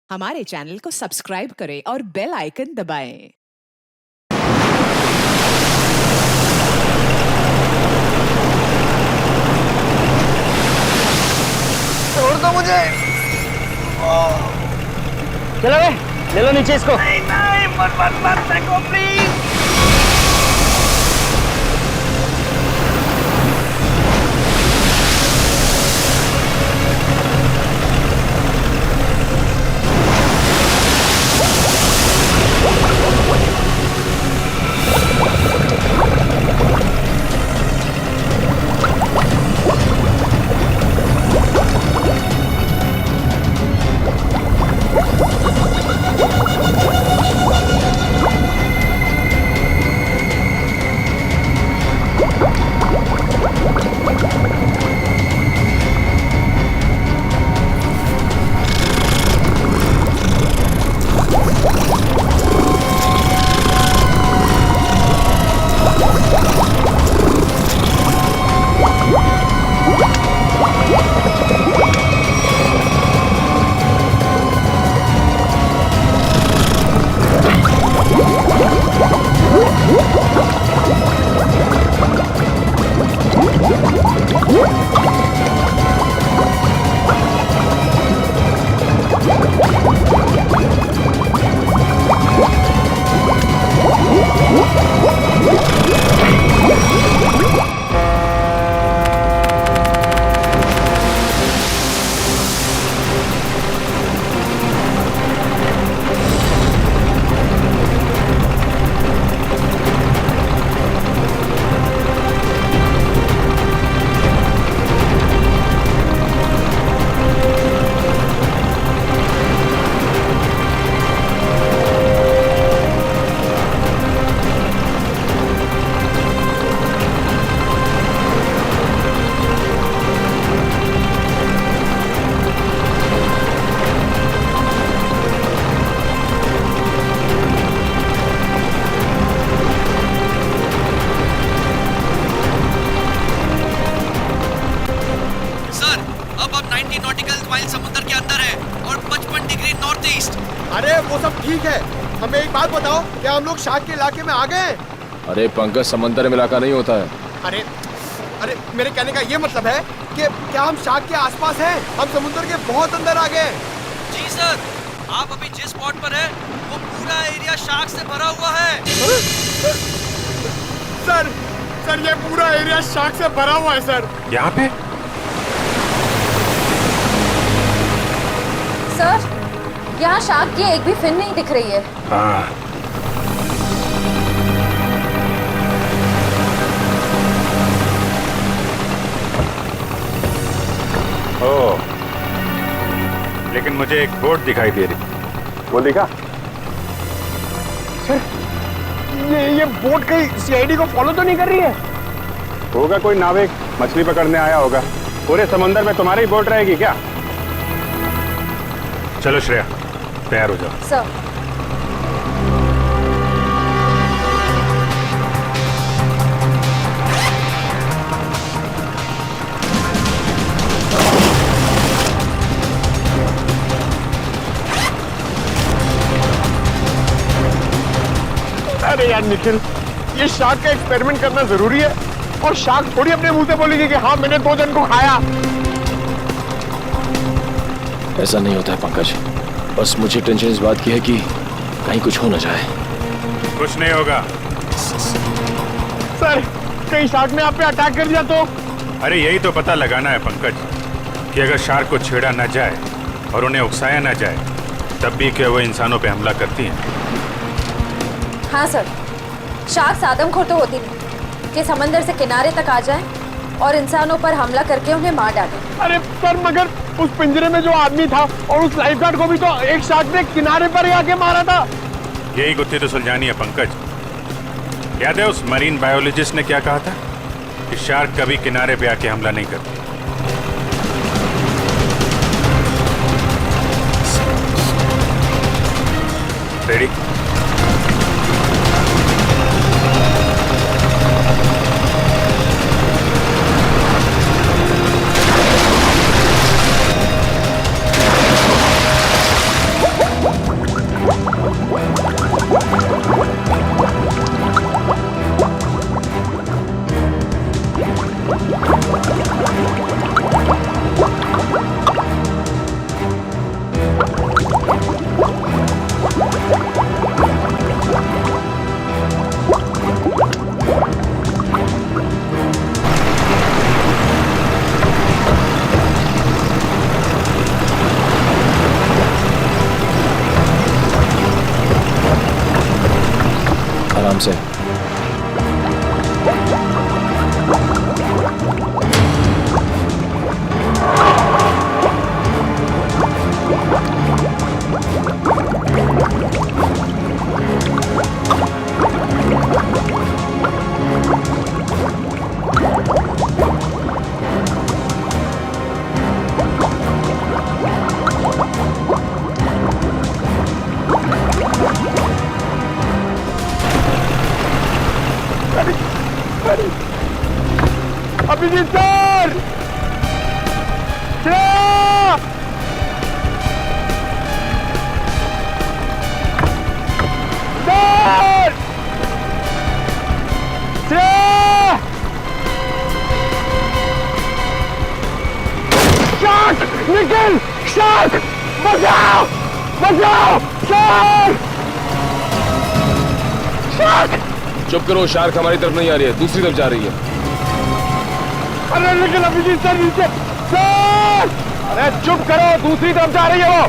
हमारे चैनल को सब्सक्राइब करें और बेल आइकन दबाएं। छोड़ दो मुझे। चलो बे, ले लो नीचे इसको। नहीं नहीं, मत मत मत फेंको प्लीज। ठीक है, हमें एक बात बताओ, क्या हम लोग शार्क के इलाके में आ गए? अरे पंकज, समंदर में इलाका नहीं होता है। अरे अरे मेरे कहने का ये मतलब है कि क्या हम शार्क के आसपास हैं? हम समुद्र के बहुत अंदर आ गए। जी सर, आप अभी जिस स्पॉट पर हैं, वो पूरा एरिया शार्क से भरा हुआ है। सर ये पूरा एरिया शार्क से भरा हुआ है सर। यहाँ पे? सर, यहाँ शार्क की एक भी फिन नहीं दिख रही है। हाँ। ओह, लेकिन मुझे एक बोट दिखाई दे रही। वो देखा? सर, ये बोट कहीं सीआईडी को फॉलो तो नहीं कर रही है? होगा कोई नाविक मछली पकड़ने आया होगा। पूरे समंदर में तुम्हारी बोट रहेगी क्या? चलो श्रेया, तैयार हो जाओ। सर, अरे यार निखिल, ये शार्क का एक्सपेरिमेंट करना जरूरी है और शार्क थोड़ी अपने मुंह से बोलेगी कि हाँ मैंने 2 जन को खाया। ऐसा नहीं होता है पंकज, बस मुझे टेंशन इस बात की है कि कहीं कुछ हो ना जाए। कुछ नहीं होगा। सर, कहीं शार्क ने आप पे अटैक कर दिया तो? अरे यही तो पता लगाना है पंकज, कि अगर शार्क को छेड़ा ना जाए और उन्हें उकसाया ना जाए, तब भी क्या वो इंसानों पे हमला करती हैं? हाँ सर, शार्क आदमखोर तो होती नहीं कि समंदर से किनारे तक आ जाए और इंसानों पर हमला करके उन्हें मार डाले। अरे सर, मगर उस पिंजरे में जो आदमी था और उस लाइफगार्ड को भी तो एक शार्क ने किनारे पर ही आके मारा था। यही गुत्थी तो सुलझानी है पंकज। याद है उस मरीन बायोलॉजिस्ट ने क्या कहा था कि शार्क कभी किनारे पे आके हमला नहीं करती। रेडी? आराम से। अभिजीत सर, शार्क निकल, शार्क बचाओ, बचाओ, शार्क, शार्क। चुप करो, शार्क हमारी तरफ नहीं आ रही है, दूसरी तरफ जा रही है। अरे लेकिन अभिजीत सर नीचे, सर, अरे चुप करो, दूसरी तरफ जा रही है वो।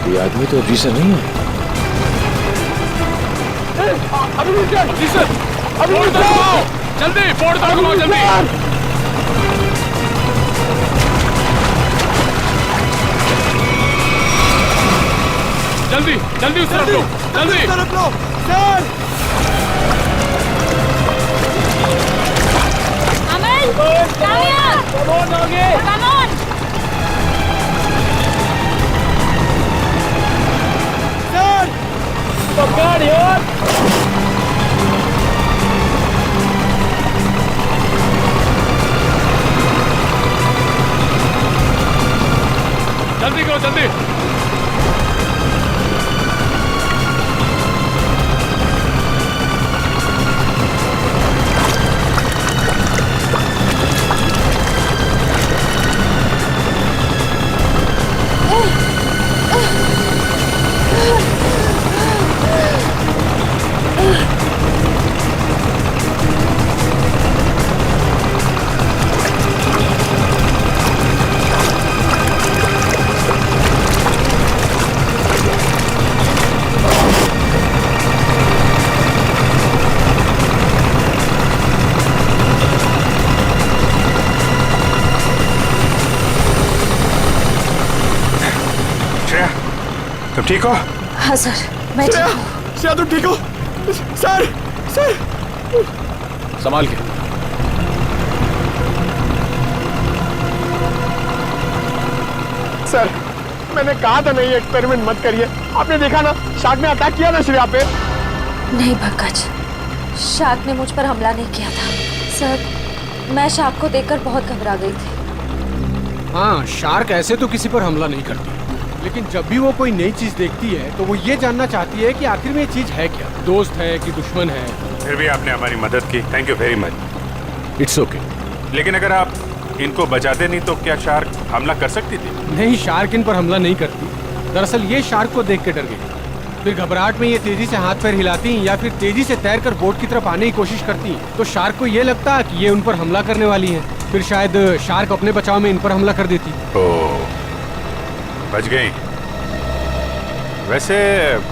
ये आदमी तो अभी से नहीं है। अभी सर, जल्दी फोड़ दो, जल्दी। जल्दी जल्दी उस तरफ लो, जल्दी तरफ लो, सर। अमन, काव्या, कमोन आगे, कमोन। सर, पकड़ यार। जल्दी करो, जल्दी। तुम ठीक हो? हाँ सर, मैं ठीक हूँ। श्रेया तुम ठीक हो? सर, सर, संभाल के। सर, मैंने कहा था नहीं एक्सपेरिमेंट मत करिए। आपने देखा ना, शार्क ने अटैक किया ना श्रेया पे। नहीं पंकज, शार्क ने मुझ पर हमला नहीं किया था। सर, मैं शार्क को देखकर बहुत घबरा गई थी। हाँ, शार्क ऐसे तो किसी पर हमला नहीं करती, लेकिन जब भी वो कोई नई चीज देखती है तो वो ये जानना चाहती है कि आखिर में ये चीज है क्या, दोस्त है कि दुश्मन है। फिर भी आपने हमारी मदद की, thank you very much. It's okay. लेकिन अगर आप इनको बचाते नहीं तो क्या शार्क हमला कर सकती थी? नहीं, शार्क इन पर हमला नहीं करती। दरअसल ये शार्क को देख के डर गई, फिर घबराहट में ये तेजी से हाथ पैर हिलाती या फिर तेजी से तैरकर बोट की तरफ आने की कोशिश करती, तो शार्क को ये लगता कि ये उन पर हमला करने वाली है, फिर शायद शार्क अपने बचाव में इन पर हमला कर देती। ओह, बच गई। वैसे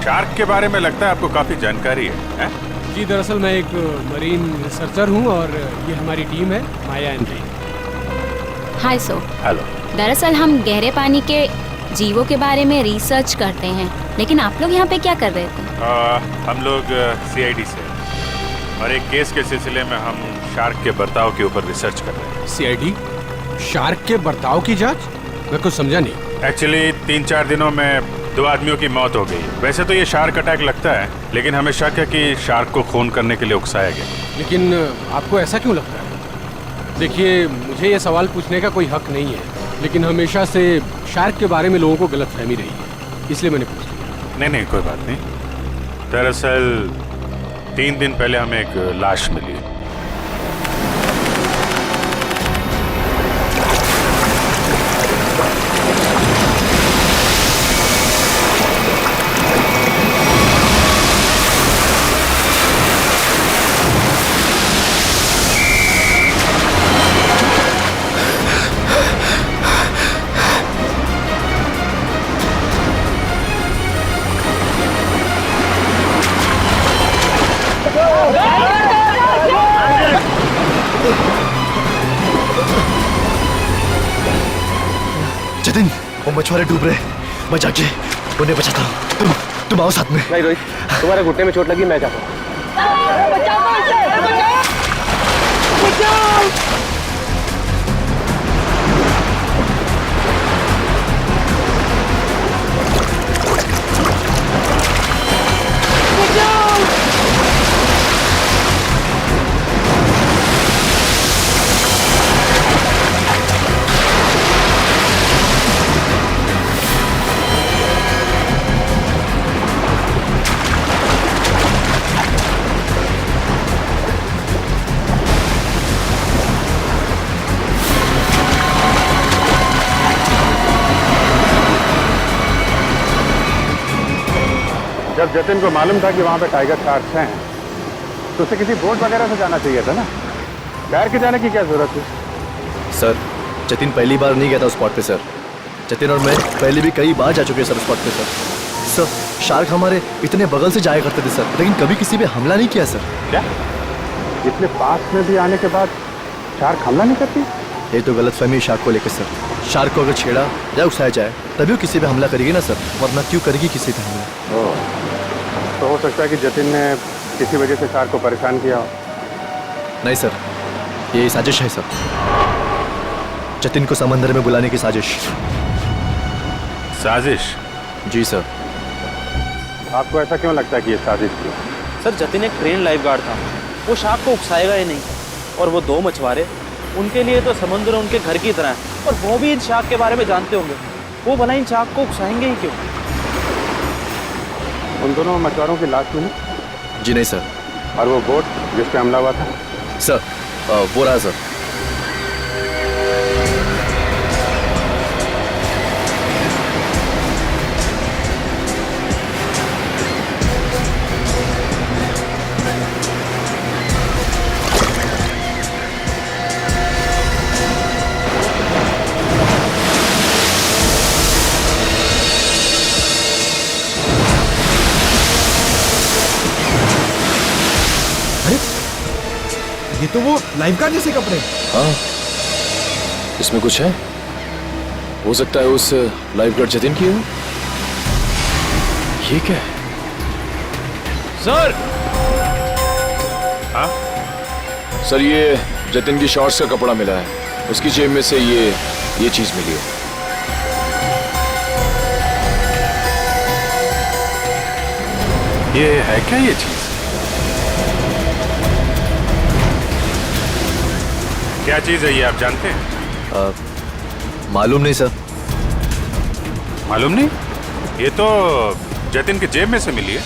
शार्क के बारे में लगता है आपको काफी जानकारी है? जी, दरअसल मैं एक मरीन रिसर्चर हूँ और ये हमारी टीम है, माया and re. Hi so. Hello. दरअसल हम गहरे पानी के जीवों के बारे में रिसर्च करते हैं, लेकिन आप लोग यहाँ पे क्या कर रहे थे? हम लोग CID से और एक केस के सिलसिले में हम शार्क के बर्ताव के ऊपर रिसर्च कर रहे हैं। CID? शार्क के बर्ताव की जांच? मैं कुछ समझा नहीं। एक्चुअली 3-4 दिनों में 2 आदमियों की मौत हो गई। वैसे तो ये शार्क अटैक लगता है, लेकिन हमें शक है कि शार्क को खून करने के लिए उकसाया गया। लेकिन आपको ऐसा क्यों लगता है? देखिए, मुझे ये सवाल पूछने का कोई हक नहीं है, लेकिन हमेशा से शार्क के बारे में लोगों को गलतफहमी रही है, इसलिए मैंने पूछ लिया। नहीं, कोई बात नहीं। दरअसल 3 दिन पहले हमें एक लाश मिली। जतिन, वो मछुआरे डूब रहे, मैं जाके उन्हें बचाता हूँ। तुम आओ साथ में। नहीं रोहित, तुम्हारे घुटने में चोट लगी, मैं जाता हूँ। जब जतिन को मालूम था कि वहाँ पे टाइगर शार्क्स हैं, तो उसे किसी बोट वगैरह से जाना चाहिए था ना। तैर के जाने की क्या जरूरत थी? सर, जतिन पहली बार नहीं गया था उस स्पॉट पे सर। जतिन और मैं पहले भी कई बार जा चुके हैं सर उस स्पॉट पे सर। सर, शार्क हमारे इतने बगल से जाया करते थे सर, लेकिन कभी किसी पे हमला नहीं किया सर। क्या? इतने पास में भी आने के बाद शार्क हमला नहीं करती? ये तो गलतफहमी है शार्क को लेकर सर। शार्क को अगर छेड़ा या उकसाया जाए तभी वो किसी पे हमला करेगी ना सर, वरना क्यों करेगी किसी पे हमला? तो हो सकता है कि जतिन ने किसी वजह से शार्क को परेशान किया हो। नहीं सर, ये साजिश है सर। जतिन को समंदर में बुलाने की साजिश। साजिश? जी सर। आपको ऐसा क्यों लगता है कि ये साजिश थी? सर, जतिन एक ट्रेन लाइफ गार्ड था, वो शार्क को उकसाएगा ही नहीं। और वो 2 मछुआरे, उनके लिए तो समुद्र उनके घर की तरह है, और वो भी इन शार्क के बारे में जानते होंगे, वो भला इन शार्क को उकसाएंगे ही क्यों? उन दोनों मछुआरों की लाश मिली? जी नहीं सर। और वो बोट जिस पे हमला हुआ था? सर, वो रहा सर। ये तो वो लाइफगार्ड जैसे कपड़े। हाँ, इसमें कुछ है। हो सकता है उस लाइफगार्ड जतिन की हो। ये क्या है? सर! हाँ? सर, ये जतिन की शॉर्ट्स का कपड़ा मिला है, उसकी जेब में से ये चीज मिली है। ये है क्या ये चीज? क्या चीज है ये, आप जानते हैं? मालूम नहीं सर। मालूम नहीं? ये तो जतिन के जेब में से मिली है।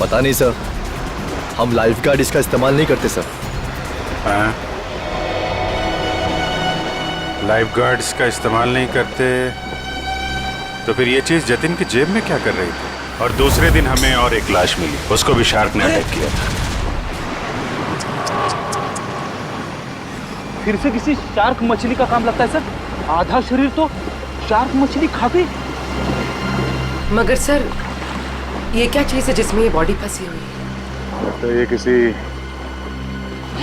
पता नहीं सर, हम लाइफ गार्ड इसका इस्तेमाल नहीं करते सर। हाँ। लाइफ गार्ड्स का इस्तेमाल नहीं करते तो फिर ये चीज जतिन की जेब में क्या कर रही थी? और दूसरे दिन हमें और एक लाश मिली, उसको भी शार्क ने अटैक किया था। फिर से किसी शार्क मछली का काम लगता है सर। आधा शरीर तो शार्क मछली खा गई। मगर सर ये क्या चीज है जिसमें ये बॉडी फंसी हुई है? तो ये किसी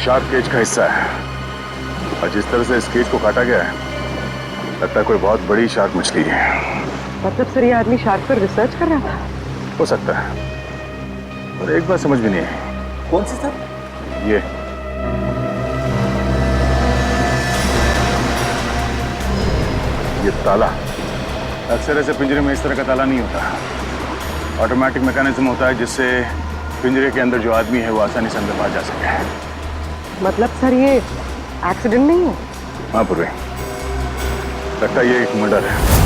शार्क केज का हिस्सा है और जिस तरह से इस केज को काटा गया है लगता है कोई बहुत बड़ी शार्क मछली है। मतलब सर ये आदमी शार्क पर रिसर्च कर रहा था? हो सकता है, और एक बात समझ भी नहीं आई। कौन सी सर? ये ताला अक्सर ऐसे पिंजरे में इस तरह का ताला नहीं होता। ऑटोमेटिक मैकेनिज्म होता है जिससे पिंजरे के अंदर जो आदमी है वो आसानी से अंदर बाहर जा सके। मतलब सर ये एक्सीडेंट नहीं है? हाँ पूर्वी, लगता है ये एक मर्डर है।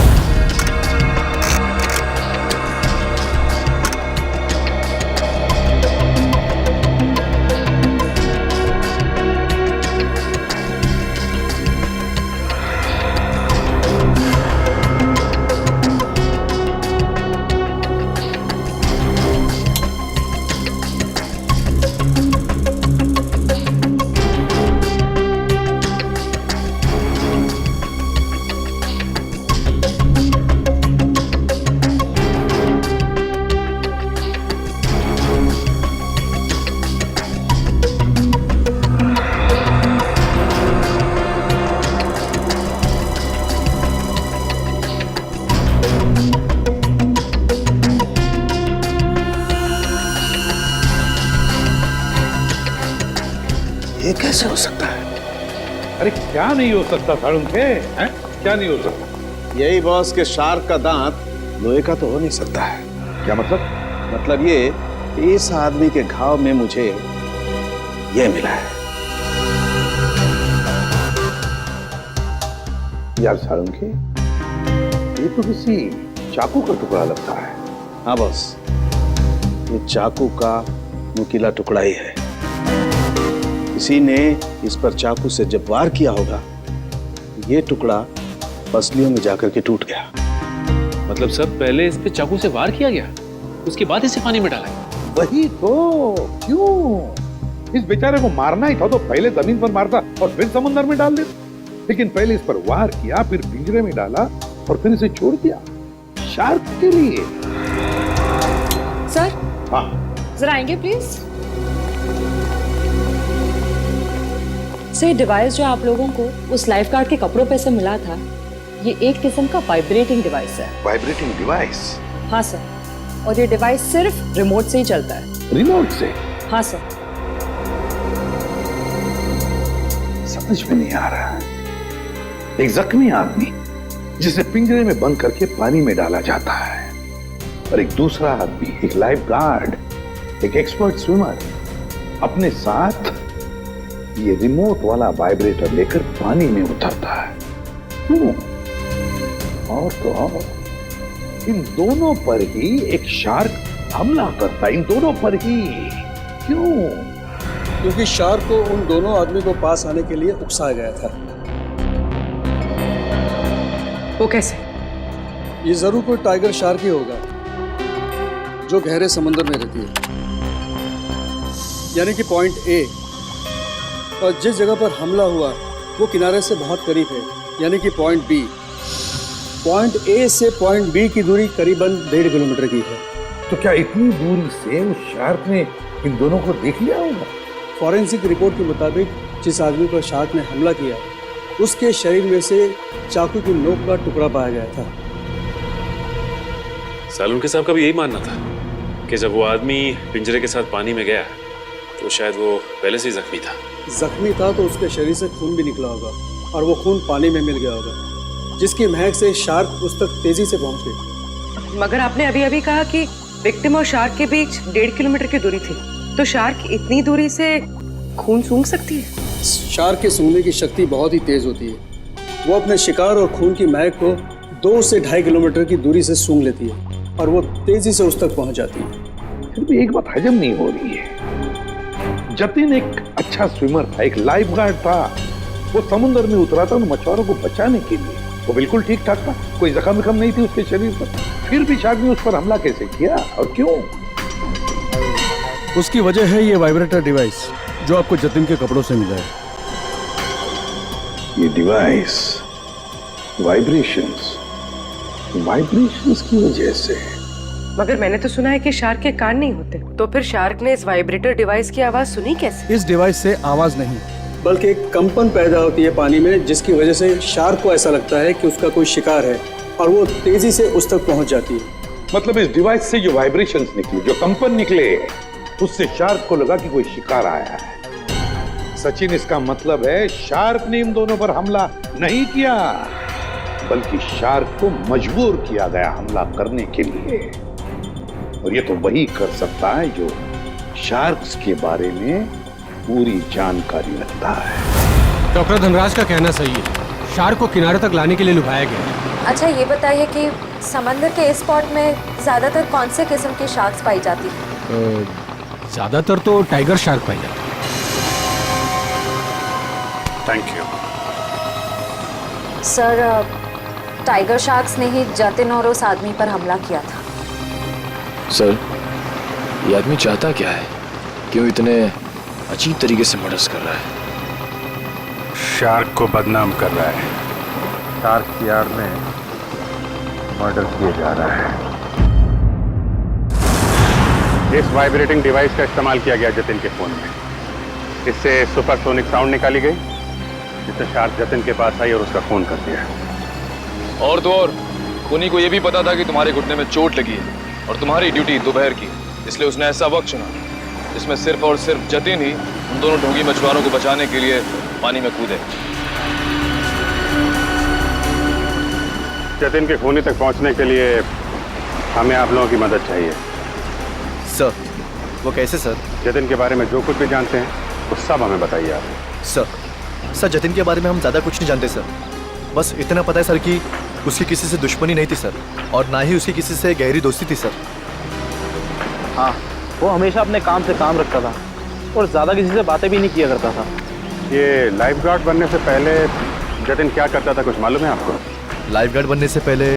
ये कैसे हो सकता है? अरे क्या नहीं हो सकता साळुंखे, हैं? क्या नहीं हो सकता? यही बॉस के शार्क का दांत लोहे का तो हो नहीं सकता है। क्या मतलब? मतलब ये इस आदमी के घाव में मुझे ये मिला है। यार साळुंखे, ये तो किसी चाकू का टुकड़ा लगता है। हाँ बॉस, ये चाकू का नुकीला टुकड़ा ही है। किसी ने इस पर चाकू से जब वार किया होगा, ये टुकड़ा पसलियों में जाकर के टूट गया। मतलब सर पहले इस पे चाकू से वार किया गया, उसके बाद इसे पानी में डाला गया। वही तो, क्यों? इस बेचारे को मारना ही था तो पहले जमीन पर मारता और फिर समुद्र में डाल देता। लेकिन पहले इस पर वार किया, फिर पिंजरे में डाला और फिर इसे छोड़ दिया शार्क के लिए। सर हाँ जरा आएंगे प्लीज। सर डिवाइस जो आप लोगों को उस लाइफ गार्ड के कपड़ों पे से मिला था, ये एक किस्म का वाइब्रेटिंग डिवाइस है। Vibrating device? हाँ सर, और ये डिवाइस सिर्फ रिमोट से ही चलता है। रिमोट से? हाँ सर। समझ में नहीं आ रहा। एक जख्मी आदमी जिसे पिंजरे में बंद करके पानी में डाला जाता है, और एक दूसरा आदमी, एक लाइफ गार्ड, एक एक्सपर्ट स्विमर, अपने साथ ये रिमोट वाला वाइब्रेटर लेकर पानी में उतरता है। क्यों? और तो और, इन दोनों पर ही एक शार्क हमला करता है, इन दोनों पर ही। क्यों? क्योंकि शार्क को उन दोनों आदमी को पास आने के लिए उकसाया गया था। वो कैसे? ये जरूर कोई टाइगर शार्क ही होगा जो गहरे समुद्र में रहती है, यानी कि पॉइंट ए। और जिस जगह पर हमला हुआ वो किनारे से बहुत करीब है, यानी कि पॉइंट बी। पॉइंट ए से पॉइंट बी की दूरी करीबन 1.5 किलोमीटर की है। तो क्या इतनी दूरी से उस शार्क ने इन दोनों को देख लिया होगा? फॉरेंसिक रिपोर्ट के मुताबिक जिस आदमी पर शार्क ने हमला किया, उसके शरीर में से चाकू की नोक का टुकड़ा पाया गया था। सालुंखे साहब का भी यही मानना था कि जब वो आदमी पिंजरे के साथ पानी में गया तो शायद वो पहले से ही जख्मी था। जख्मी था तो उसके शरीर से खून भी निकला होगा, और वो खून पानी में मिल गया होगा, जिसकी महक से शार्क उस तक तेजी से पहुंच गई। मगर आपने अभी अभी कहा कि विक्टिम और शार्क के बीच 1.5 किलोमीटर की दूरी थी, तो शार्क इतनी दूरी से खून सूंघ सकती है? शार्क के सूंघने की शक्ति बहुत ही तेज होती है। वो अपने शिकार और खून की महक को 2 से 2.5 किलोमीटर की दूरी से सूंघ लेती है, और वो तेजी से उस तक पहुंच जाती है। फिर भी एक बात हजम नहीं हो रही है। जतिन एक अच्छा स्विमर था, एक लाइफ गार्ड था, वो समुद्र में उतरा था उन मछुआरों को बचाने के लिए। वो बिल्कुल ठीक ठाक था, कोई जख्म विख्म नहीं थी उसके शरीर पर। फिर भी शार्क ने उस पर हमला कैसे किया और क्यों? उसकी वजह है ये वाइब्रेटर डिवाइस जो आपको जतिन के कपड़ों से मिला है। ये डिवाइस वाइब्रेशंस की वजह से। मगर मैंने तो सुना है कि शार्क के कान नहीं होते, तो फिर शार्क ने इस वाइब्रेटर डिवाइस की आवाज सुनी कैसे? इस डिवाइस से आवाज नहीं बल्कि एक कंपन पैदा होती है पानी में, जिसकी वजह से शार्क को ऐसा लगता है कि उसका कोई शिकार है और वो तेजी से उस तक पहुंच जाती है। मतलब इस डिवाइस से जो वाइब्रेशंस निकली, जो कंपन निकले, उससे शार्क को लगा कि कोई शिकार आया है। सचिन, इसका मतलब है शार्क ने इन दोनों पर हमला नहीं किया, बल्कि शार्क को मजबूर किया गया हमला करने के लिए। और ये तो वही कर सकता है जो शार्क्स के बारे में पूरी जानकारी रखता है। डॉक्टर धनराज का कहना सही है, शार्क को किनारे तक लाने के लिए लुभाया गया। अच्छा ये बताइए कि समंदर के इस स्पॉट में ज्यादातर कौन से किस्म की शार्क्स पाई जाती है? ज्यादातर तो टाइगर शार्क पाई जाती है। Thank you sir, tiger sharks ने ही जतिन और उस आदमी पर हमला किया था। सर, ये आदमी चाहता क्या है? क्यों इतने अजीब तरीके से मर्डर कर रहा है? शार्क को बदनाम कर रहा है। शार्क की आड़ में मर्डर किया जा रहा है। इस वाइब्रेटिंग डिवाइस का इस्तेमाल किया गया जतिन के फोन में। इससे सुपरसोनिक साउंड निकाली गई, जिससे शार्क जतिन के पास आई और उसका फोन कर दिया। और तो और उन्हीं को ये भी पता था कि तुम्हारे घुटने में चोट लगी है और तुम्हारी ड्यूटी दोपहर की, इसलिए उसने ऐसा वक्त चुना जिसमें सिर्फ और सिर्फ जतिन ही उन दोनों ढोंगी मछुआरों को बचाने के लिए पानी में कूदे। जतिन के खूनी तक पहुंचने के लिए हमें आप लोगों की मदद चाहिए। सर, वो कैसे सर? जतिन के बारे में जो कुछ भी जानते हैं वो सब हमें बताइए आप। सर जतिन के बारे में हम ज़्यादा कुछ नहीं जानते सर। बस इतना पता है सर कि उसकी किसी से दुश्मनी नहीं थी सर, और ना ही उसकी किसी से गहरी दोस्ती थी सर। हाँ, वो हमेशा अपने काम से काम रखता था और ज़्यादा किसी से बातें भी नहीं किया करता था। ये लाइफ गार्ड बनने से पहले जतिन क्या करता था, कुछ मालूम है आपको? लाइफ गार्ड बनने से पहले,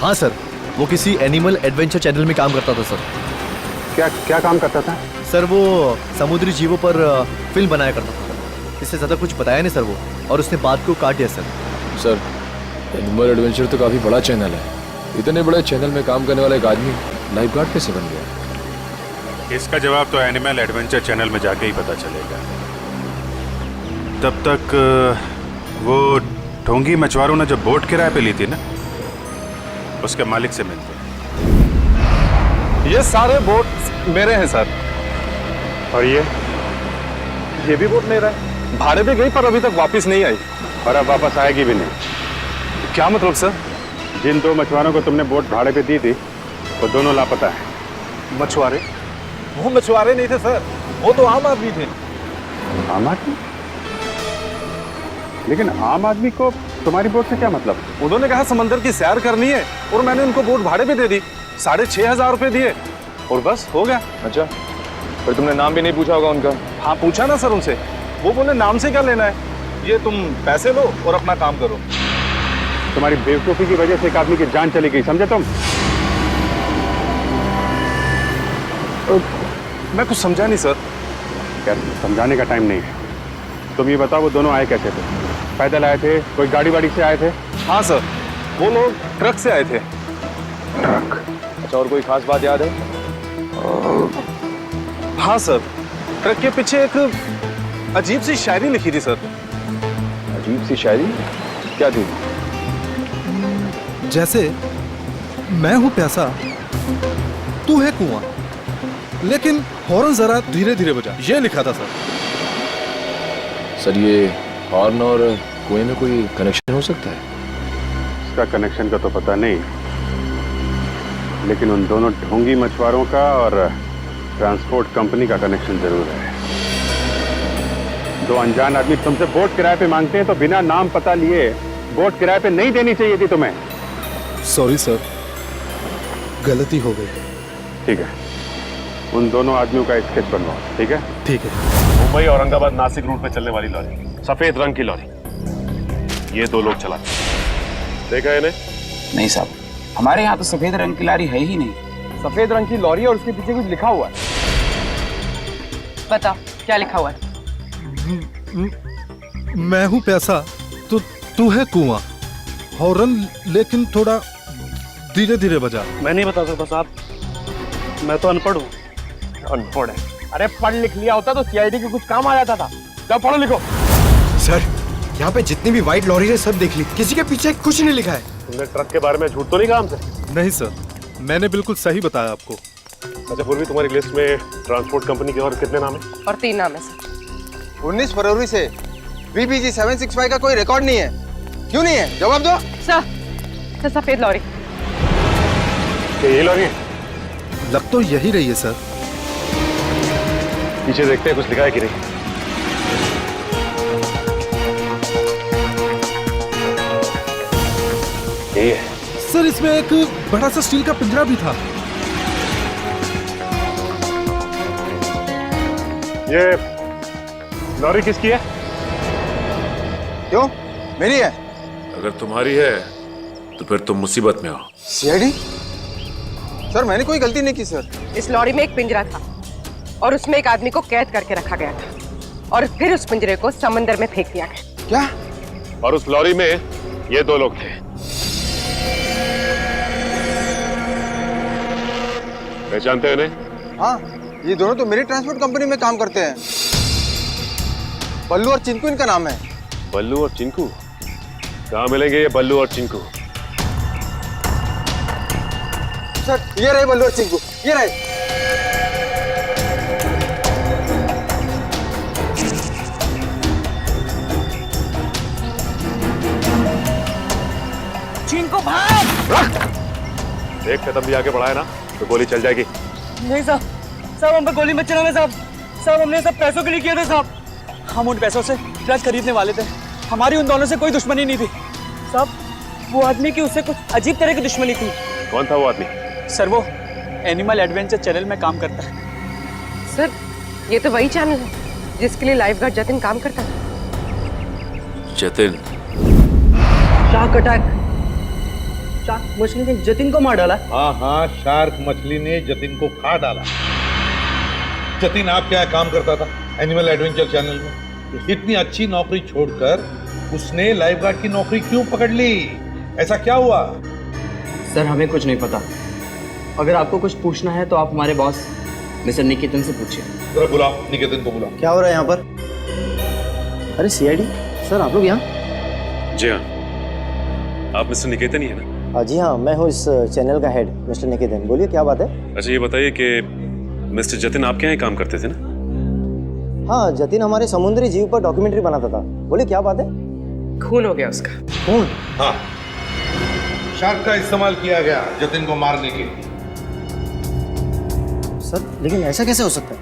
हाँ सर, वो किसी एनिमल एडवेंचर चैनल में काम करता था सर। क्या काम करता था? सर वो समुद्री जीवों पर फिल्म बनाया करता था। इससे ज़्यादा कुछ बताया नहीं सर वो, और उसने बात को काट दिया सर, एनिमल एडवेंचर तो काफी बड़ा चैनल है। इतने बड़े चैनल में काम करने वाला एक आदमी लाइफ गार्ड कैसे बन गया? इसका जवाब तो एनिमल एडवेंचर चैनल में जाके ही पता चलेगा। तब तक वो ढोंगी मछुआरों ने जो बोट किराए पे ली थी ना, उसके मालिक से मिलते। ये सारे बोट मेरे हैं सर। और ये भी बोट मेरा है। भाड़े पे गई पर अभी तक वापस नहीं आई, और अब वापस आएगी भी नहीं। क्या मतलब सर? जिन दो मछुआरों को तुमने बोट भाड़े पे दी थी वो दोनों लापता है। मछुआरे? वो मछुआरे नहीं थे सर, वो तो आम आदमी थे। आम आदमी? लेकिन आम आदमी को तुम्हारी बोट से क्या मतलब? उन्होंने कहा समंदर की सैर करनी है और मैंने उनको बोट भाड़े पे दे दी। 6,500 रुपए दिए और बस हो गया। अच्छा, पर तुमने नाम भी नहीं पूछा होगा उनका? हाँ पूछा ना सर उनसे, वो बोले नाम से क्या लेना है, ये तुम पैसे लो और अपना काम करो। तुम्हारी बेवकूफी की वजह से एक आदमी की जान चली गई, समझे तुम? मैं कुछ समझा नहीं सर। यार, समझाने का टाइम नहीं है। तुम ये बताओ वो दोनों आए कैसे थे? पैदल आए थे, कोई गाड़ी वाड़ी से आए थे? हाँ सर, वो लोग ट्रक से आए थे। ट्रक? अच्छा, और कोई खास बात याद है? हाँ सर, ट्रक के पीछे एक अजीब सी शायरी लिखी थी सर। अजीब सी शायरी? क्या थी? जैसे मैं हूं प्यासा, तू है कुआं, लेकिन हॉर्न जरा धीरे धीरे बजा, ये लिखा था सर। सर, ये हॉर्न और कुएं में कोई कनेक्शन हो सकता है? इसका कनेक्शन का तो पता नहीं, लेकिन उन दोनों ढोंगी मछुआरों का और ट्रांसपोर्ट कंपनी का कनेक्शन जरूर है। दो अनजान आदमी तुमसे बोट किराए पे मांगते हैं तो बिना नाम पता लिए बोट किराए पे नहीं देनी चाहिए थी तुम्हें। सॉरी सर, गलती हो गई। ठीक है, उन दोनों आदमियों का स्केच बनवाओ। ठीक है? ठीक है। मुंबई औरंगाबाद नासिक रूट पे चलने वाली लॉरी सफेद रंग की लॉरी, ये 2 लोग चलाते। देखा है इन्हें? नहीं साहब, हमारे यहाँ तो सफेद रंग की लॉरी है ही नहीं। सफेद रंग की लॉरी और उसके पीछे कुछ लिखा हुआ है। बताओ क्या लिखा हुआ है? मैं हूँ पैसा तो तू है कुआं। हॉर्न लेकिन थोड़ा धीरे धीरे बजा। मैं नहीं बता सकता साहब, मैं तो अनपढ़ हूँ। अनपढ़ है? अरे पढ़ लिख लिया होता तो सीआईडी के कुछ काम आ जाता था। जाओ पढ़ो लिखो। सर, यहाँ पे जितनी भी व्हाइट लॉरी है सब देख ली, किसी के पीछे कुछ नहीं लिखा है। तुमने ट्रक के बारे में झूठ तो नहीं कहा हमसे? नहीं सर, मैंने बिल्कुल सही बताया आपको। अच्छा पूर्वी, तुम्हारी लिस्ट में ट्रांसपोर्ट कंपनी के और कितने नाम है? और 3 नाम है सर। 19 फरवरी से VBG 765 का कोई रिकॉर्ड नहीं है। क्यों नहीं है? जवाब दो। सर, सफेद लॉरी। ये लॉरी है? लग तो यही रही है सर। पीछे देखते हैं कुछ लिखा है कि नहीं। ये है सर, इसमें एक बड़ा सा स्टील का पिंजरा भी था। ये लॉरी किसकी है? क्यों? मेरी है। अगर तुम्हारी है तो फिर तुम मुसीबत में हो। सीआईडी? सर, मैंने कोई गलती नहीं की सर। इस लॉरी में एक पिंजरा था और उसमें एक आदमी को कैद करके रखा गया था और फिर उस पिंजरे को समंदर में फेंक दिया गया। क्या? और उस लॉरी में ये 2 लोग थे। पहचानते हो इन्हें? हाँ, ये दोनों तो मेरी ट्रांसपोर्ट कंपनी में काम करते हैं। बल्लू और चिंकू इनका नाम है। बल्लू और चिंकू? कहाँ मिलेंगे ये बल्लू और चिंकू? सर, ये रहे बल्लू और चिंकू, ये रहे। चिंकू भाग! एक कदम भी आगे बढ़ाए ना तो गोली चल जाएगी। नहीं साहब, साहब हम पे गोली मत चलाना साहब। साहब हमने सब पैसों के लिए किया था साहब। हम उन पैसों से ट्रक खरीदने वाले थे। हमारी उन दोनों से कोई दुश्मनी नहीं थी साहब। वो आदमी की उससे कुछ अजीब तरह की दुश्मनी थी। कौन था वो आदमी? सर, वो एनिमल एडवेंचर चैनल में काम करता है। सर, ये तो वही चैनल है जिसके लिए लाइफ गार्ड जतिन काम करता है। जतिन? Shark attack. शार्क मछली ने जतिन को मार डाला। हाँ हाँ, शार्क मछली ने जतिन को खा डाला। जतिन आप क्या काम करता था एनिमल एडवेंचर चैनल में। इतनी अच्छी नौकरी छोड़कर उसने लाइफ गार्ड की नौकरी क्यों पकड़ ली? ऐसा क्या हुआ? सर, हमें कुछ नहीं पता। अगर आपको कुछ पूछना है तो आप हमारे बॉस मिस्टर निकेतन से पूछिए। जरा बुलाओ, निकेतन को बुलाओ। क्या हो रहा है यहाँ पर? अरे सीआईडी सर, आप लोग यहाँ? जी हाँ, आप मिस्टर निकेतन ही है ना? जी हाँ, मैं हूँ इस चैनल का हेड मिस्टर निकेतन। बोलिए क्या बात है? अच्छा ये बताइए कि मिस्टर जतिन आपके यहाँ काम करते थे ना? हाँ, जतिन हमारे समुद्री जीव पर डॉक्यूमेंट्री बनाता था। बोलिए क्या बात है? खून हो गया उसका। खून? हाँ, शार्क का इस्तेमाल किया गया जतिन को मारने के लिए। सर, लेकिन ऐसा कैसे हो सकता है?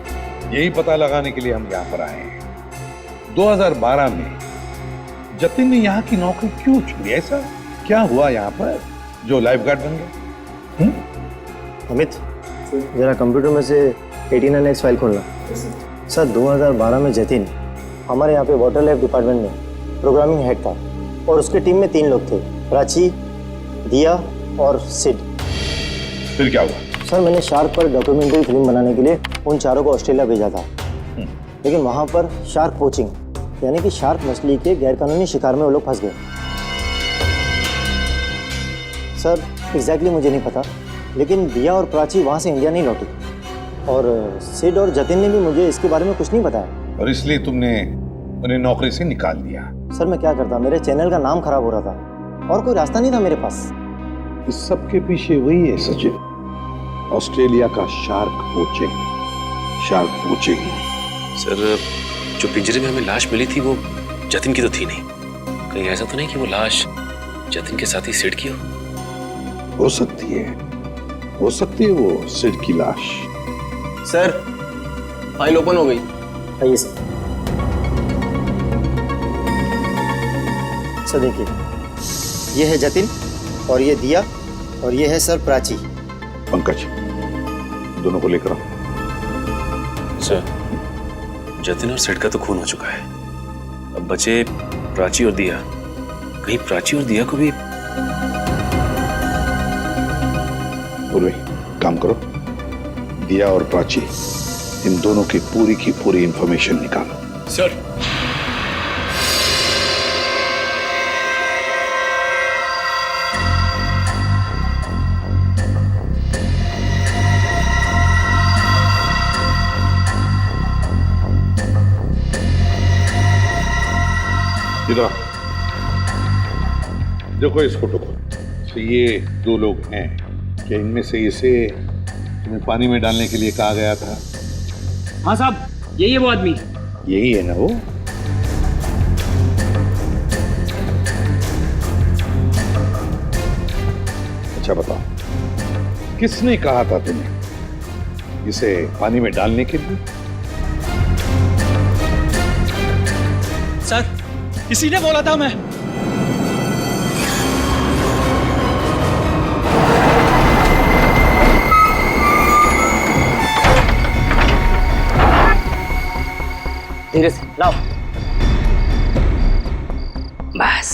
यही पता लगाने के लिए हम यहाँ पर आए हैं। 2012 में जतिन ने यहाँ की नौकरी क्यों छोड़ी? ऐसा क्या हुआ यहाँ पर जो लाइफ गार्ड बन गया? अमित, जरा कंप्यूटर में से 89X फाइल खोलना। सर, 2012 में जतिन हमारे यहाँ पे वाटर लाइफ डिपार्टमेंट में प्रोग्रामिंग हेड था और उसके टीम में 3 लोग थे, प्राची, दिया और सिड। फिर क्या हुआ? सर, मैंने शार्क पर डॉक्यूमेंट्री फिल्म बनाने के लिए उन चारों को ऑस्ट्रेलिया भेजा था। लेकिन वहाँ पर शार्क पोचिंग यानी कि शार्क मछली के गैरकानूनी शिकार में वो लोग फंस गए। सर, एग्जैक्टली मुझे नहीं पता, लेकिन दिया और प्राची वहाँ से इंडिया नहीं लौटी और सिड और जतिन ने भी मुझे इसके बारे में कुछ नहीं बताया। और इसलिए तुमने उन्हें नौकरी से निकाल दिया? सर, मैं क्या करता, मेरे चैनल का नाम खराब हो रहा था और कोई रास्ता नहीं था मेरे पास। इस सब के पीछे वही है सचिन, ऑस्ट्रेलिया का shark poaching. Shark poaching. Sir, जो पिंजरे में हमें लाश मिली थी वो जतिन की तो थी नहीं। कहीं ऐसा तो नहीं कि वो लाश जतिन के साथ ही सिड की हो सकती है वो सिड की लाश। सर, फाइल ओपन हो गई। आइए सर। सर देखिए, ये है जतिन और ये दिया और ये है सर प्राची। पंकज, दोनों को लेकर आओ। सर, जतिन और सिड का तो खून हो चुका है। अब अब बचे प्राची और दिया। कहीं प्राची और दिया को भी। पूर्वी, काम करो, दिया और प्राची इन दोनों की पूरी इंफॉर्मेशन निकालो। सर। इधर देखो इस फोटो को। तो ये दो लोग हैं, क्या इनमें से इसे तुम्हें पानी में डालने के लिए कहा गया था? हाँ साहब, यही है वो आदमी। यही है ना वो? अच्छा बताओ, किसने कहा था तुम्हें इसे पानी में डालने के लिए? सर, इसी ने बोला था। मैं धीरे से लाओ। बस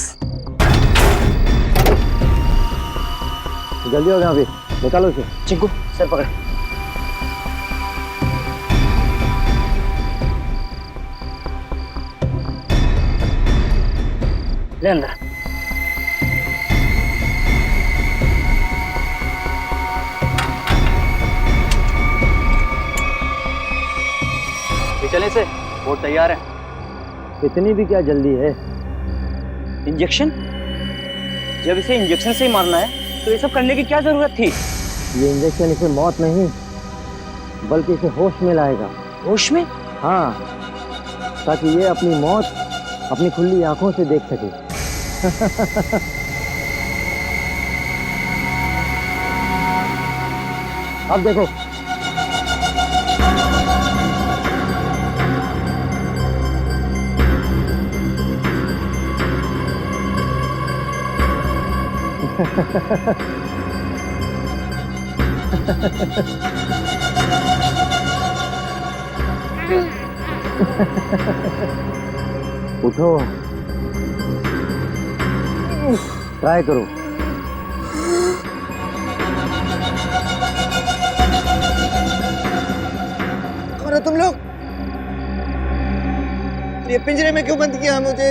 जल्दी हो गया, अभी निकालो इसे। चिंकू सर पकड़। ले अंदर। चले से वो तैयार है। इतनी भी क्या जल्दी है? इंजेक्शन? जब इसे इंजेक्शन से ही मारना है तो ये सब करने की क्या जरूरत थी? ये इंजेक्शन इसे मौत नहीं बल्कि इसे होश में लाएगा। होश में? हाँ, ताकि ये अपनी मौत अपनी खुली आंखों से देख सके। अब देखो। उठो, ट्राई करो। और तुम लोग ये पिंजरे में क्यों बंद किया मुझे?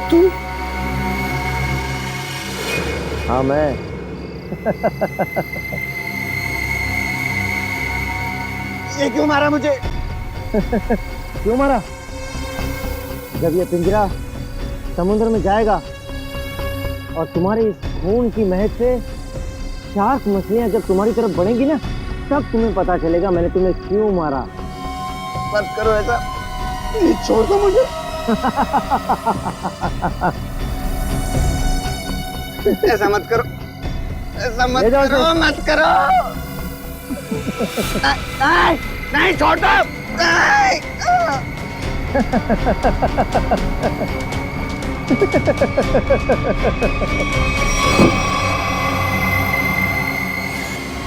तू? हाँ मैं। ये क्यों मारा मुझे? क्यों मारा? जब ये पिंजरा समुद्र में जाएगा और तुम्हारे इस खून की महक से शार्क मछलियां जब तुम्हारी तरफ बढ़ेंगी ना, तब तुम्हें पता चलेगा मैंने तुम्हें क्यों मारा। मत करो ऐसा, छोड़ दो मुझे। ऐसा मत करो, ऐसा मत करो, मत करो। नहीं, नहीं छोड़ दो।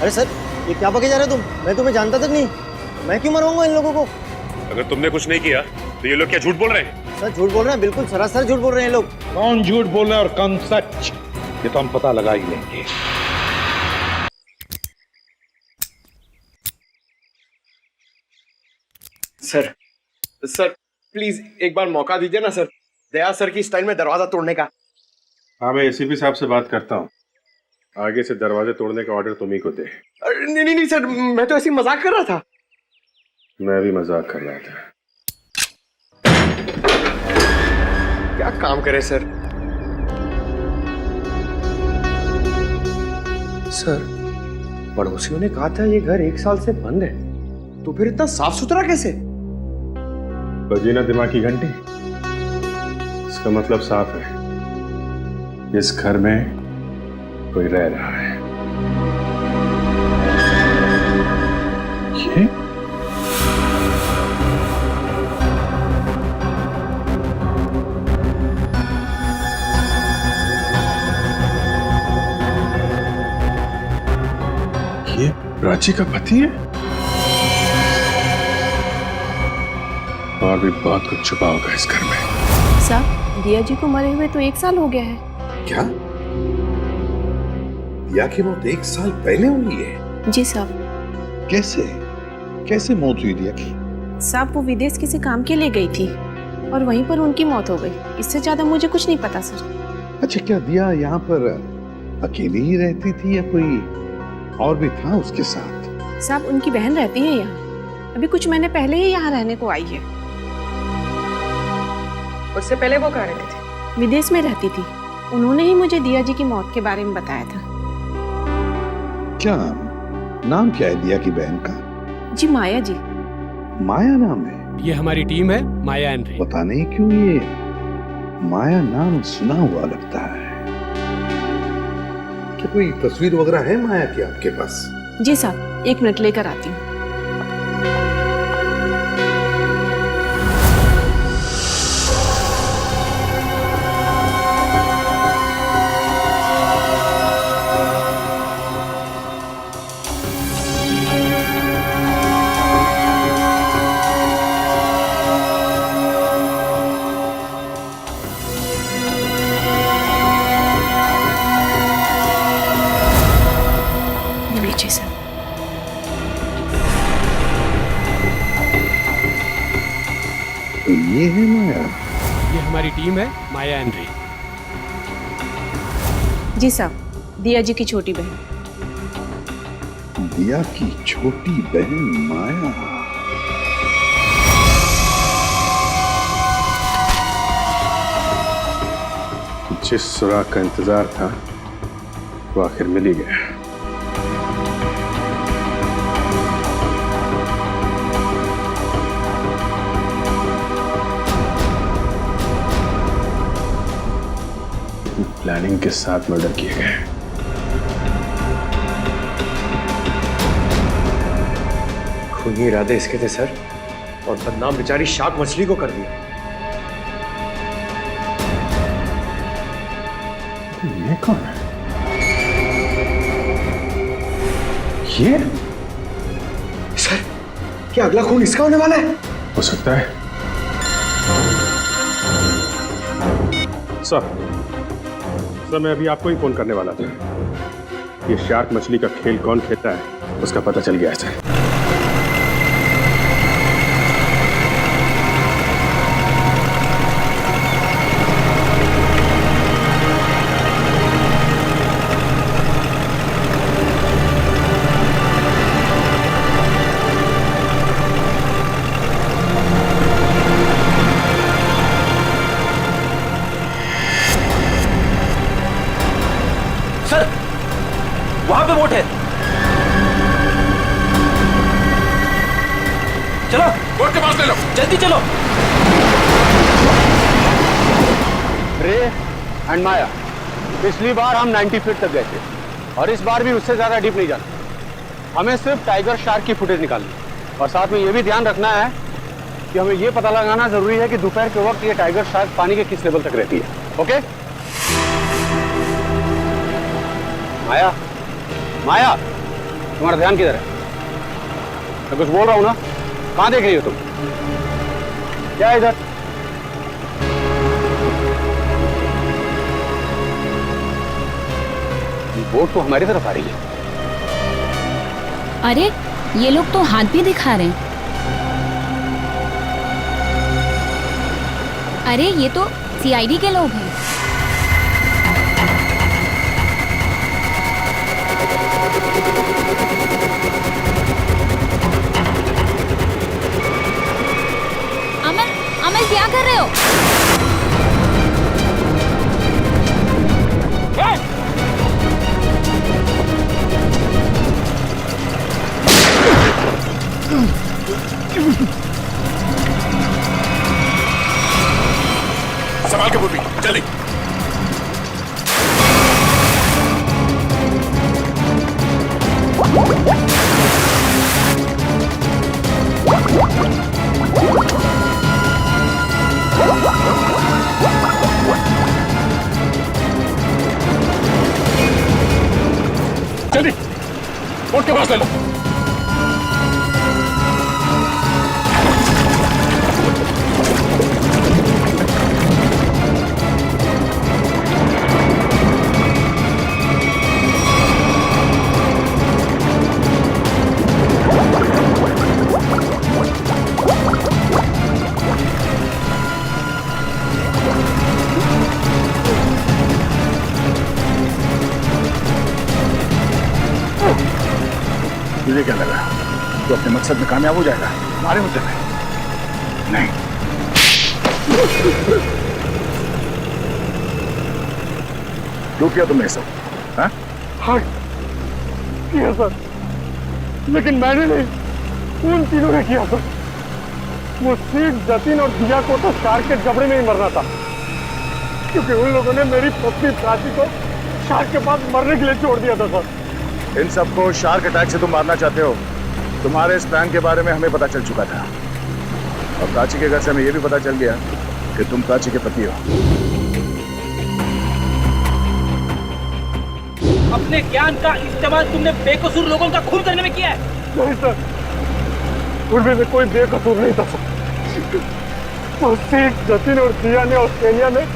अरे सर, ये क्या बके जा रहे हो तुम? मैं तुम्हें जानता तक नहीं। मैं क्यों मरवाऊंगा इन लोगों को? अगर तुमने कुछ नहीं किया तो ये लोग क्या झूठ बोल रहे हैं? सर झूठ बोल रहे हैं, बिल्कुल सरासर झूठ बोल रहे हैं लोग। कौन झूठ बोल रहा है और कौन सच, ये तो हम पता लगा ही लेंगे। सर, सर प्लीज एक बार मौका दीजिए ना सर, दया सर की स्टाइल में दरवाजा तोड़ने का। हाँ, मैं एसीपी साहब से बात करता हूँ। आगे से दरवाजे तोड़ने का ऑर्डर तुम ही को दे। नहीं नहीं नहीं सर, मैं तो ऐसे ही मजाक कर रहा था। मैं भी मजाक कर रहा था। क्या काम करे सर? सर, पड़ोसियों ने कहा था ये घर 1 साल से बंद है, तो फिर इतना साफ सुथरा कैसे? बजी ना दिमाग की घंटी, इसका मतलब साफ है, इस घर में कोई रह रहा है। ये प्राची का पति है? और भी बहुत कुछ छुपा होगा इस घर में। साहब, दिया जी को मरे हुए तो 1 साल हो गया है। क्या? दिया की मौत 1 साल पहले हुई है? जी साहब। कैसे? कैसे मौत हुई दिया की? साहब, वो विदेश किसी काम के लिए गई थी और वहीं पर उनकी मौत हो गई। इससे ज्यादा मुझे कुछ नहीं पता सर। अच्छा, क्या दिया यहाँ पर अकेली ही रहती थी या कोई और भी था उसके साथ? साहब, उनकी बहन रहती है यहाँ। अभी कुछ महीने पहले ही यहाँ रहने को आई है। उससे पहले वो कहाँ रहती थी? विदेश में रहती थी। उन्होंने ही मुझे दिया जी की मौत के बारे में बताया था। क्या नाम क्या है दिया की बहन का? जी, माया जी। माया नाम है? ये हमारी टीम है, माया एंड रे। पता नहीं क्यों ये माया नाम सुना हुआ लगता है। क्या कोई तस्वीर वगैरह है माया की आपके पास? जी साहब, 1 मिनट लेकर आती हूँ। तो ये है माया? ये हमारी टीम है, माया एंड रे। जी साहब, दिया जी की छोटी बहन। दिया की छोटी बहन माया। जिस सुराग का इंतजार था वो आखिर मिल ही गया। प्लानिंग के साथ मर्डर किए गए। खूनी इरादे इसके थे सर, और बदनाम बेचारी शार्क मछली को कर दिया। ये कौन है? ये सर, क्या अगला खून इसका होने वाला है? हो सकता है। सर, मैं अभी आपको ही फोन करने वाला था। ये शार्क मछली का खेल कौन खेलता है उसका पता चल गया है सर। वहां पे बोट है। चलो बोट के पास ले लो, जल्दी चलो। रे एंड माया, पिछली बार हम 90 फीट तक गए थे और इस बार भी उससे ज्यादा डीप नहीं जाना। हमें सिर्फ टाइगर शार्क की फुटेज निकालनी और साथ में ये भी ध्यान रखना है कि हमें ये पता लगाना जरूरी है कि दोपहर के वक्त ये टाइगर शार्क पानी के किस लेवल तक रहती है। ओके माया, माया तुम्हारा ध्यान किधर है? मैं कुछ बोल रहा हूं ना, कहां देख रही हो तुम? क्या इधर? बोट तो हमारी तरफ आ रही है। अरे ये लोग तो हाथ भी दिखा रहे हैं। अरे ये तो सीआईडी के लोग हैं। अमल, अमल क्या कर रहे हो? संभाल के बुढ़ी, जल्दी। जल्दी बोट के पास ले लो। तुझे क्या लगा तो अपने मकसद में कामयाब हो जाएगा हमारे मुद्दे में? नहीं। क्यों किया तुमने सब? हाँ? हाँ किया सर, लेकिन मैंने नहीं, उन तीनों ने किया सर। वो सीट, जतिन और दिया को तो शार्क के जबड़े में ही मरना था, क्योंकि उन लोगों ने मेरी पत्नी प्राची को शार्क के पास मरने के लिए छोड़ दिया था सर। इन सबको शार्क अटैक से तुम मारना चाहते हो? तुम्हारे इस प्लान के बारे में हमें पता चल चुका था, और प्राची के घर से हमें यह भी पता चल गया कि तुम प्राची के पति हो। अपने ज्ञान का इस्तेमाल तुमने बेकसूर लोगों का खून करने में किया है। नहीं सर, उनमें से कोई बेकसूर नहीं था सर। वो सीट, जतिन और दिया ने ऑस्ट्रेलिया में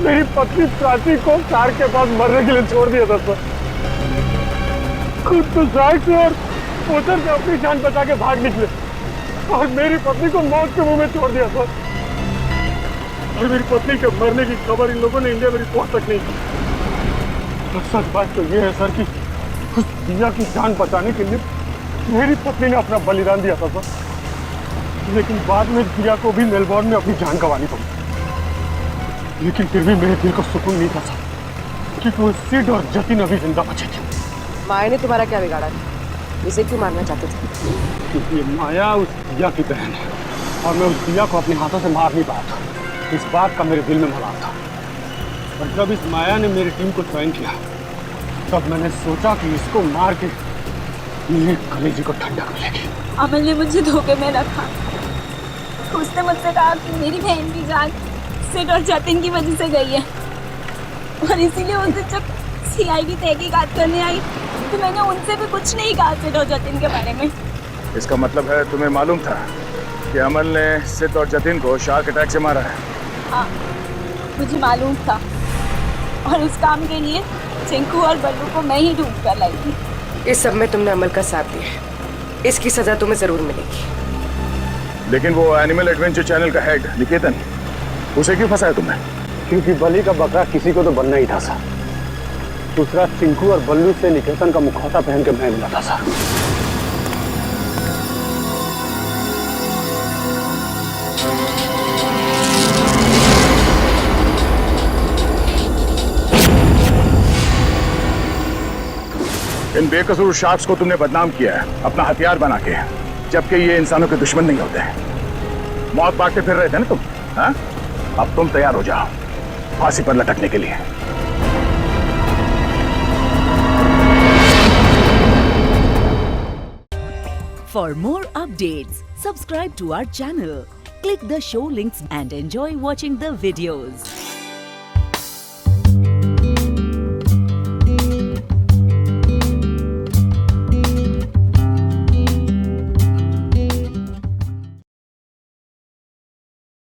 मेरी पत्नी प्राची को शार्क के पास मरने के लिए छोड़ दिया था सर। खुद तो शार्क से और उधर से अपनी जान बचा के भाग निकले, और मेरी पत्नी को मौत के मुंह में छोड़ दिया सर। और मेरी पत्नी के मरने की खबर इन लोगों ने इंडिया में रिपोर्ट तक नहीं की। और सच बात तो ये है सर कि उस दिया की जान बचाने के लिए मेरी पत्नी ने अपना बलिदान दिया था सर, लेकिन बाद में दिया को भी मेलबोर्न में अपनी जान गंवानी पड़ी। लेकिन फिर भी मेरे दिल को सुकून नहीं था सर, क्योंकि वो सिड और जतिन अभी जिंदा बचे थे। माया ने तुम्हारा क्या बिगाड़ा? इसे क्यों मारना चाहते थे? क्योंकि माया उस दिया की बहन है, और मैं उस दिया को अपने हाथों से मार नहीं पाया था। इस बात का मेरे दिल में मलाल था। और जब इस माया ने मेरी टीम को ज्वाइन किया, तब मैंने सोचा कि इसको मार के मेरे कलेजे को ठंडक मिलेगी। अमल ने मुझे धोखे में रखा। उसने मुझसे कहा कि मेरी बहन की जान सिड और जतिन की वजह से गई है, और इसीलिए उनसे जब CID तहकीकात करने आई तो मैंने उनसे भी कुछ नहीं कहा सिड और जतिन के बारे में। इसका मतलब है तुम्हें मालूम था कि अमल ने सिड और जतिन को शार्क अटैक से मारा है? हाँ, मुझे मालूम था, और इस काम के लिए चिंकू और बल्लू को मैं ही ढूंढ कर लाई थी। इस सब में तुमने अमल का साथ दिया है, इसकी सजा तुम्हें जरूर मिलेगी। लेकिन वो एनिमल एडवेंचर चैनल का हेड निकेतन, उसे क्यों फंसाया तुमने? क्योंकि बलि का बकरा किसी को तो बनना ही था सर। दूसरा, चिंकू और बल्लू से निकेतन का मुखौटा पहन के मैं मिला था सर। इन बेकसूर शार्क्स को तुमने बदनाम किया है अपना हथियार बना के, जबकि ये इंसानों के दुश्मन नहीं होते। मौत बांटते फिर रहे थे ना तुम, हाँ? अब तुम तैयार हो जाओ फांसी पर लटकने के लिए। For more updates, subscribe to our channel, click the show links and enjoy watching the videos.